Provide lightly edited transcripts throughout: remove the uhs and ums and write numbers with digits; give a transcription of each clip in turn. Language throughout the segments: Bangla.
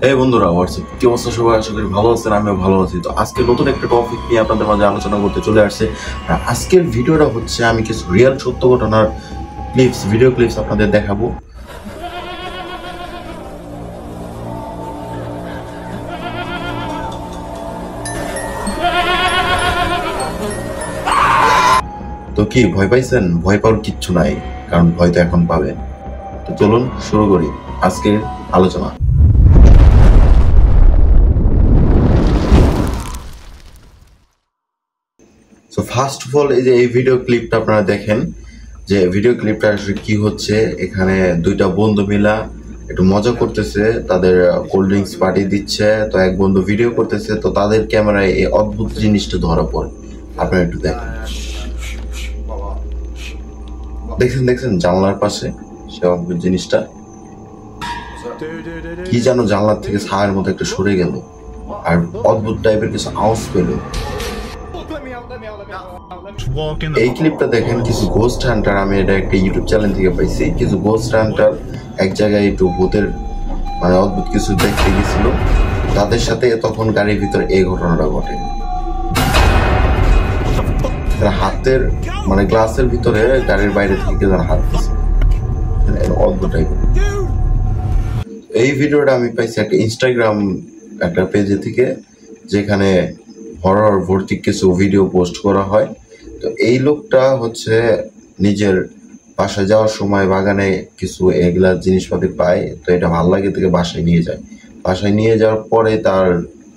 এই বন্ধুরা হোয়াটসঅ্যাপ কি অবস্থা সবাই, আশা করি ভালো আছেন। আমিও ভালো আছি। তো আজকে নতুন একটা টপিক নিয়ে আপনাদের মাঝে আলোচনা করতে চলে আসছে। আর আজকের ভিডিওটা হচ্ছে আমি কিছু রিয়েল সত্য ঘটনার ভিডিও ক্লিপস আপনাদের দেখাবো। তো কি ভয় পাইছেন? ভয় পাওয়ার কিচ্ছু নাই, কারণ ভয় তো এখন পাবেন। তো চলুন শুরু করি আজকের আলোচনা। সো ফার্স্ট অফ অল এই যে এই ভিডিও ক্লিপটা আপনারা দেখেন, যে ভিডিও ক্লিপটা আসলে কি হচ্ছে। এখানে দুইটা বন্ধু মিলা একটু মজা করতেছে, তাদের কোল্ড ড্রিঙ্কস পার্টি দিচ্ছে। তো এক বন্ধু ভিডিও করতেছে, তো তাদের ক্যামেরায় এই অদ্ভুত জিনিসটা ধরা পড়ে। আপনারা একটু দেখেন, দেখছেন জানলার পাশে সে অদ্ভুত জিনিসটা কি যেন জানলার থেকে ছায়ের মতো একটা সরে গেল, আর অদ্ভুত টাইপের কিছু আওয়াজ পেল। এই ক্লিপটা দেখেন, কিছু গোস্ট হান্টার, আমি এটা একটা ইউটিউব চ্যানেল থেকে পাইছি, কিছু গোস্ট হান্টার এক জায়গায় একটু ভূতের মানে অদ্ভুত কিছু দেখতে গেছিল, তাদের সাথে তখন গাড়ির ভিতরে এই ঘটনাটা ঘটে। হাতের মানে গ্লাসের ভিতরে গাড়ির বাইরে থেকে যারা হাত দিচ্ছে, অদ্ভুত টাইপের। এই ভিডিওটা আমি পাইছি একটা ইনস্টাগ্রাম একটা পেজে থেকে, যেখানে হরর ভর্তি কিছু ভিডিও পোস্ট করা হয়। তো এই লোকটা হচ্ছে নিজের বাসায় যাওয়ার সময় বাগানে কিছু এগুলা জিনিসপাতি পায়, তো এটা ভালো লাগে থেকে বাসায় নিয়ে যায়। বাসায় নিয়ে যাওয়ার পরে তার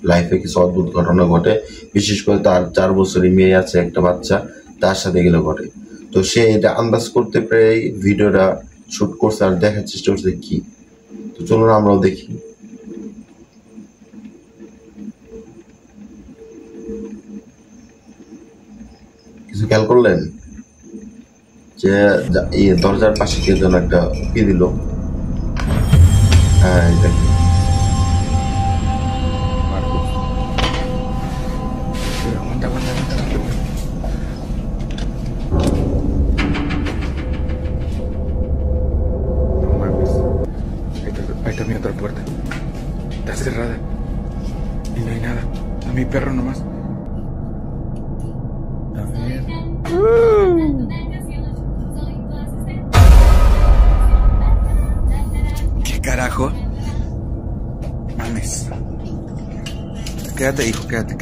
লাইফে কিছু অদ্ভুত ঘটনা ঘটে, বিশেষ করে তার 4 বছরের মেয়ে আছে, একটা বাচ্চা, তার সাথে এগুলো ঘটে। তো সে এটা আন্দাজ করতে পেরে ভিডিওটা শুট করছে আর দেখার চেষ্টা করছে কি। তো চলুন আমরাও দেখি। কিছু খেয়াল করলেন যে দরজার পাশে কে যেন একটা কি দিল? হ্যাঁ, দেখেন Ahí está mi otra puerta. Está cerrada. Y no hay nada. A mi perro nomás. A ver. ¿Qué carajo? Mames. Quédate, hijo, quédate.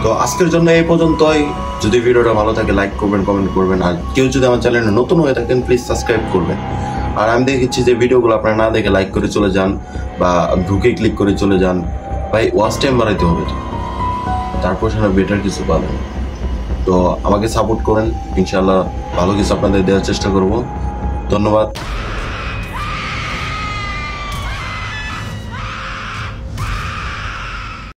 তো আজকের জন্য এই পর্যন্তই। যদি ভিডিওটা ভালো থাকে লাইক করবেন, কমেন্ট করবেন, আর কেউ যদি আমার চ্যানেলে নতুন হয়ে থাকেন প্লিজ সাবস্ক্রাইব করবেন। আর আমি দেখেছি যে ভিডিওগুলো আপনারা না দেখে লাইক করে চলে যান বা ঢুকে ক্লিক করে চলে যান, ভাই ওয়াচ টাইম বাড়াইতে হবে, তারপর সেটা বেটার কিছু পাবেন। তো আমাকে সাপোর্ট করেন, ইনশাল্লাহ ভালো কিছু আপনাদের দেওয়ার চেষ্টা করব। ধন্যবাদ।